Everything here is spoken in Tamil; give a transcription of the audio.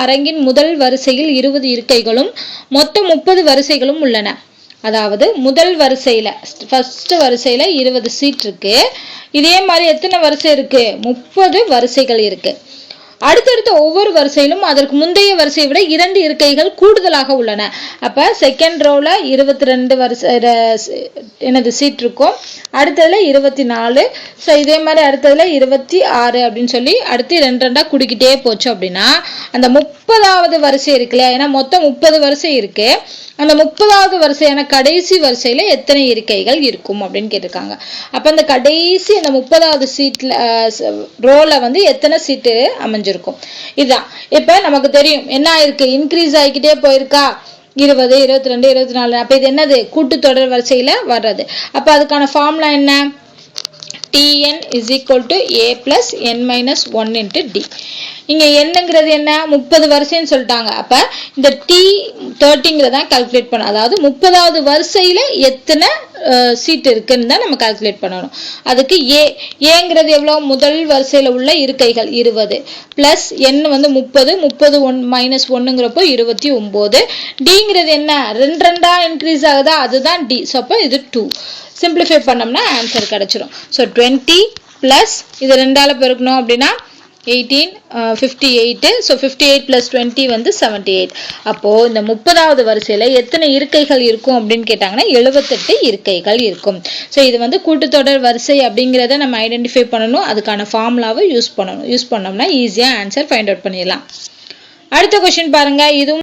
அரங்கின் முதல் வரிசையில் 20 இருக்கைகளும் மொத்தம் 30 வரிசைகளும் உள்ளன. அதாவது முதல் வரிசையில ஃபர்ஸ்ட் வரிசையில 20 சீட் இருக்கு. இதே மாதிரி எத்தனை வரிசை இருக்கு? 30 வரிசைகள் இருக்கு. அடுத்தடுத்த ஒவ்வொரு வரிசையிலும் அதற்கு முந்தைய வரிசையை விட 2 இருக்கைகள் கூடுதலாக உள்ளன. அப்ப செகண்ட் ரோல 22 வரிசை சீட் இருக்கும், அடுத்ததுல 24. ஸோ இதே மாதிரி அடுத்ததுல 26 அப்படின்னு சொல்லி அடுத்து 2 குடிக்கிட்டே போச்சு அப்படின்னா அந்த 30வது வரிசை இருக்கு இல்லையா, ஏன்னா மொத்தம் 30 வரிசை இருக்கு, அந்த 30வது வரிசையான கடைசி வரிசையில எத்தனை இருக்கைகள் இருக்கும் அப்படின்னு கேட்டிருக்காங்க. அப்ப அந்த கடைசி அந்த 30வது சீட்ல ரோல எத்தனை சீட்டு அமைஞ்சிருக்கும் இதுதான். இப்ப நமக்கு தெரியும் என்ன ஆயிருக்கு, இன்க்ரீஸ் ஆகிக்கிட்டே போயிருக்கா, 20, 22, 24. அப்ப இது என்னது? கூட்டுத்தொடர் வரிசையில வர்றது. அப்ப அதுக்கான ஃபார்முலா என்ன? Tn is equal to a plus n minus 1 into d. இங்க என்னங்கிறது என்ன? 30 வரிசைன்னு சொல்லிட்டாங்க. அப்ப இந்த T30ங்கிறத கால்குலேட் பண்ண, அதாவது 30வது வரிசையில எத்தனை சீட் இருக்குன்னு தான் நம்ம கால்குலேட் பண்ணணும். அதுக்கு ஏங்கிறது எவ்வளவு? முதல் வரிசையில உள்ள இருக்கைகள் 20 பிளஸ் n 30, 30 மைனஸ் 1ங்கிறப்போ 29. டிங்கிறது என்ன? 2 இன்க்ரீஸ் ஆகுதா, அதுதான் டி. ஸோ அப்போ இது 2. சிம்பிளிஃபை பண்ணோம்னா ஆன்சர் கிடைச்சிரும். ஸோ 20 பிளஸ் இது 2ஆல பெருக்கணும் அப்படின்னா 18, 58. So 58 plus 20 78. அப்போ இந்த 30வது வரிசையில எத்தனை இருக்கைகள் இருக்கும் அப்படின்னு கேட்டாங்கன்னா 78 இருக்கைகள் இருக்கும். ஸோ இது கூட்டுத்தொடர் வரிசை அப்படிங்கிறத நம்ம ஐடென்டிஃபை பண்ணணும். அதுக்கான ஃபார்முலாவை யூஸ் பண்ணணும். யூஸ் பண்ணோம்னா ஈஸியா ஆன்சர் ஃபைண்ட் அவுட் பண்ணிடலாம். அடுத்த கொஸ்டின் பாருங்க. இதுவும்